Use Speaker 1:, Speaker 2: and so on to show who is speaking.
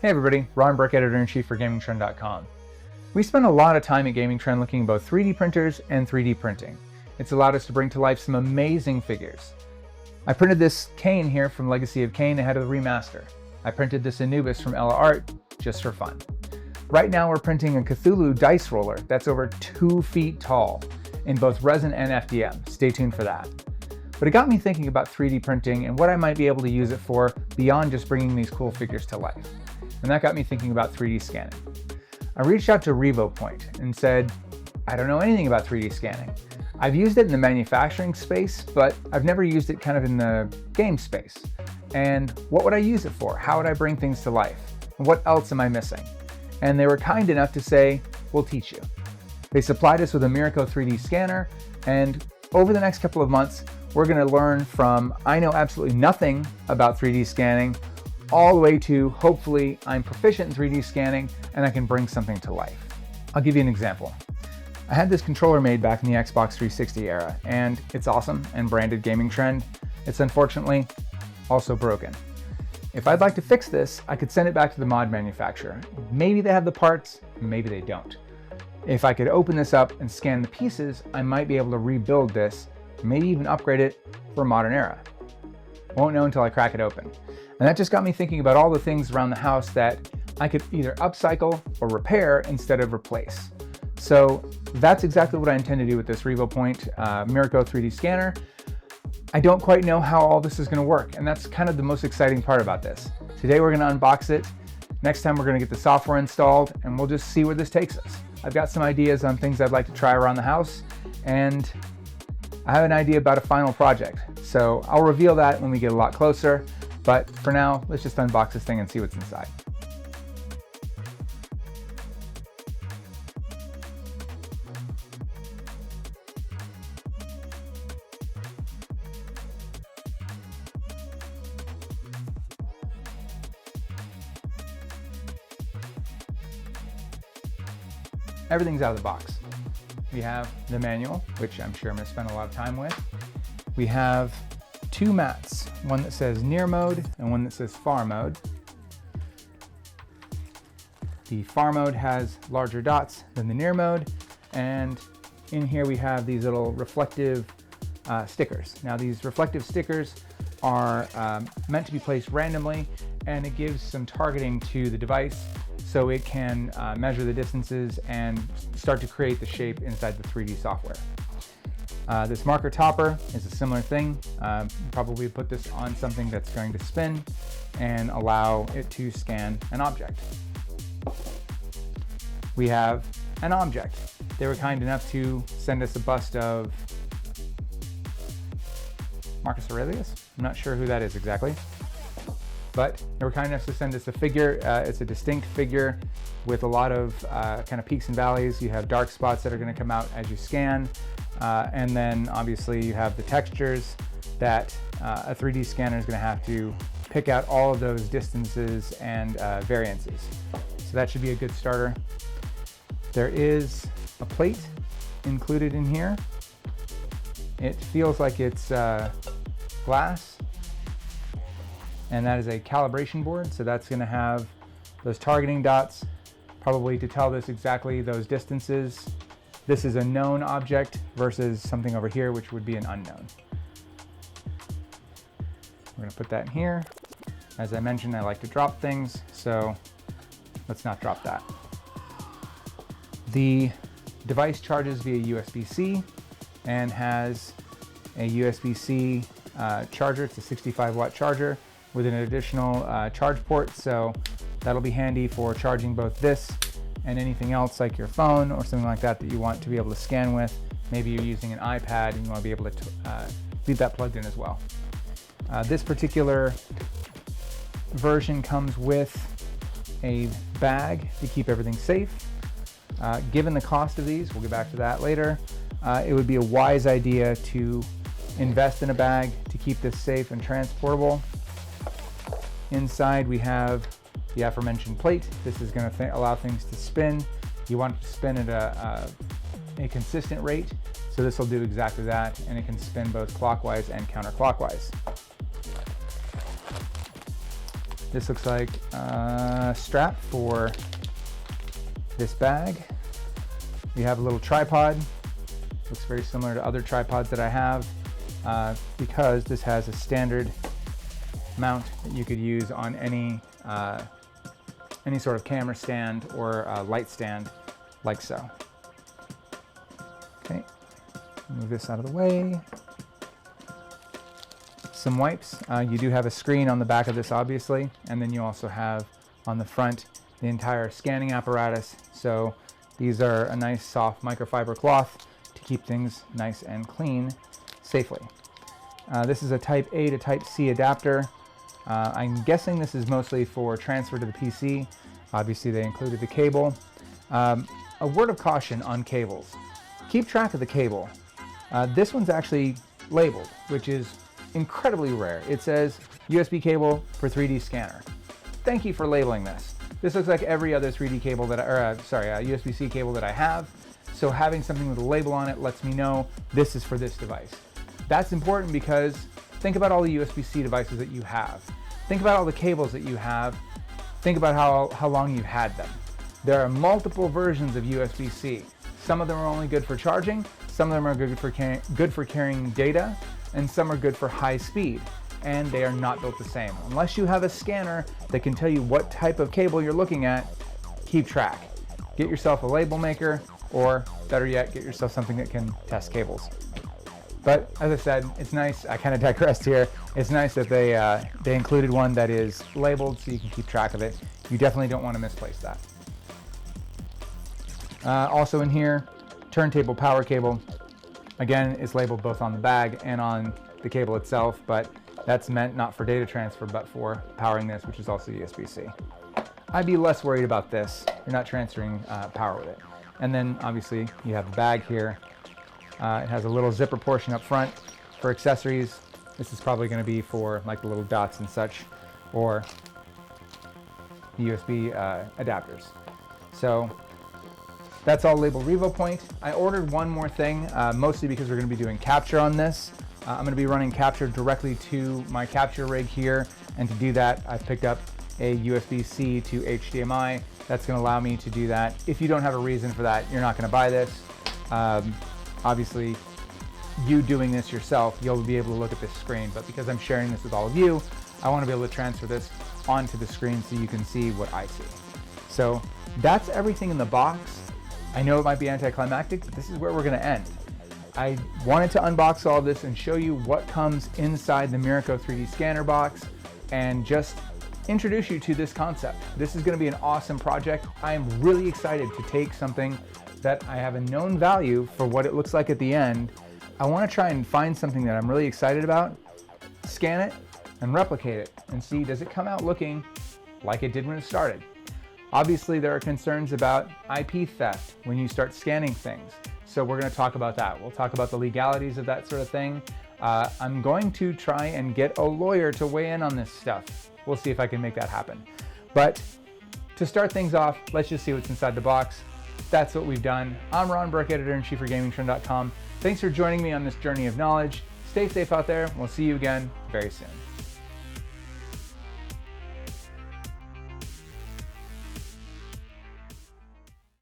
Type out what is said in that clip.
Speaker 1: Hey everybody, Ron Burke, Editor-in-Chief for Gamingtrend.com. We spent a lot of time at Gamingtrend looking at both 3D printers and 3D printing. It's allowed us to bring to life some amazing figures. I printed this Kane here from Legacy of Kain ahead of the remaster. I printed this Anubis from Ella Art just for fun. Right now we're printing a Cthulhu dice roller that's over 2 feet tall in both resin and FDM. Stay tuned for that. But it got me thinking about 3D printing and what I might be able to use it for beyond just bringing these cool figures to life. And that got me thinking about 3D scanning. I reached out to Revopoint and said, I don't know anything about 3D scanning. I've used it in the manufacturing space, but I've never used it kind of in the game space. And what would I use it for? How would I bring things to life? And what else am I missing? And they were kind enough to say, we'll teach you. They supplied us with a Miraco 3D scanner, and over the next couple of months, we're going to learn from I know absolutely nothing about 3D scanning all the way to hopefully I'm proficient in 3D scanning and I can bring something to life. I'll give you an example. I had this controller made back in the Xbox 360 era, and it's awesome and branded Gamingtrend. It's unfortunately also broken. If I'd like to fix this, I could send it back to the mod manufacturer. Maybe they have the parts, maybe they don't. If I could open this up and scan the pieces, I might be able to rebuild this, maybe even upgrade it for a modern era. Won't know until I crack it open. And that just got me thinking about all the things around the house that I could either upcycle or repair instead of replace. So that's exactly what I intend to do with this Revopoint Miraco 3D scanner. I don't quite know how all this is going to work, and that's kind of the most exciting part about this. Today we're going to unbox it. Next time we're going to get the software installed, and we'll just see where this takes us. I've got some ideas on things I'd like to try around the house, and I have an idea about a final project. So I'll reveal that when we get a lot closer. But for now, let's just unbox this thing and see what's inside. Everything's out of the box. We have the manual, which I'm sure I'm going to spend a lot of time with. We have 2 mats, one that says near mode and one that says far mode. The far mode has larger dots than the near mode, and in here we have these little reflective stickers. Now these reflective stickers are meant to be placed randomly, and it gives some targeting to the device so it can measure the distances and start to create the shape inside the 3D software. This marker topper is a similar thing. Probably put this on something that's going to spin and allow it to scan an object. We have an object. They were kind enough to send us a bust of Marcus Aurelius. I'm not sure who that is exactly, but they were kind enough to send us a figure. It's a distinct figure with a lot of kind of peaks and valleys. You have dark spots that are going to come out as you scan. And then obviously you have the textures that a 3D scanner is going to have to pick out all of those distances and variances. So that should be a good starter. There is a plate included in here. It feels like it's glass, and that is a calibration board. So that's going to have those targeting dots, probably to tell this exactly those distances. This is a known object versus something over here, which would be an unknown. We're going to put that in here. As I mentioned, I like to drop things, so let's not drop that. The device charges via USB-C and has a USB-C charger. It's a 65-watt charger with an additional charge port, so that'll be handy for charging both this and anything else like your phone or something like that that you want to be able to scan with. Maybe you're using an iPad and you want to be able to leave that plugged in as well. This particular version comes with a bag to keep everything safe. Given the cost of these, we'll get back to that later, it would be a wise idea to invest in a bag to keep this safe and transportable. Inside we have the aforementioned plate. This is going to allow things to spin. You want it to spin at a consistent rate, so this will do exactly that, and it can spin both clockwise and counterclockwise. This looks like a strap for this bag. We have a little tripod. Looks very similar to other tripods that I have because this has a standard mount that you could use on any sort of camera stand or light stand, like so. Okay, move this out of the way. Some wipes. You do have a screen on the back of this, obviously, and then you also have on the front the entire scanning apparatus. So these are a nice soft microfiber cloth to keep things nice and clean safely. This is a Type A to Type C adapter. I'm guessing this is mostly for transfer to the PC. Obviously they included the cable. A word of caution on cables. Keep track of the cable. This one's actually labeled, which is incredibly rare. It says USB cable for 3D scanner. Thank you for labeling this. This looks like every other 3D cable that, USB-C cable that I have. So having something with a label on it lets me know this is for this device. That's important because think about all the USB-C devices that you have. Think about all the cables that you have. Think about how long you've had them. There are multiple versions of USB-C. Some of them are only good for charging, some of them are good for carrying data, and some are good for high speed, and they are not built the same. Unless you have a scanner that can tell you what type of cable you're looking at, keep track. Get yourself a label maker, or better yet, get yourself something that can test cables. But as I said, it's nice, I kind of digressed here, it's nice that they included one that is labeled so you can keep track of it. You definitely don't want to misplace that. Also in here, turntable power cable. Again, it's labeled both on the bag and on the cable itself, but that's meant not for data transfer, but for powering this, which is also USB-C. I'd be less worried about this. You're not transferring power with it. And then obviously you have the bag here. It has a little zipper portion up front for accessories. This is probably going to be for like the little dots and such, or the USB adapters. So that's all labeled Revopoint. I ordered one more thing, mostly because we're going to be doing capture on this. I'm going to be running capture directly to my capture rig here, and to do that I've picked up a USB-C to HDMI. That's going to allow me to do that. If you don't have a reason for that, you're not going to buy this. Obviously, you doing this yourself, you'll be able to look at this screen, but because I'm sharing this with all of you, I want to be able to transfer this onto the screen so you can see what I see. So that's everything in the box. I know it might be anticlimactic, but this is where we're going to end. I wanted to unbox all of this and show you what comes inside the Miraco 3D scanner box and just introduce you to this concept. This is going to be an awesome project. I am really excited to take something that I have a known value for what it looks like at the end. I want to try and find something that I'm really excited about, scan it, and replicate it, and see, does it come out looking like it did when it started? Obviously, there are concerns about IP theft when you start scanning things. So we're going to talk about that. We'll talk about the legalities of that sort of thing. I'm going to try and get a lawyer to weigh in on this stuff. We'll see if I can make that happen. But to start things off, let's just see what's inside the box. That's what we've done. I'm Ron Burke, editor-in-chief for Gamingtrend.com. Thanks for joining me on this journey of knowledge. Stay safe out there. We'll see you again very soon.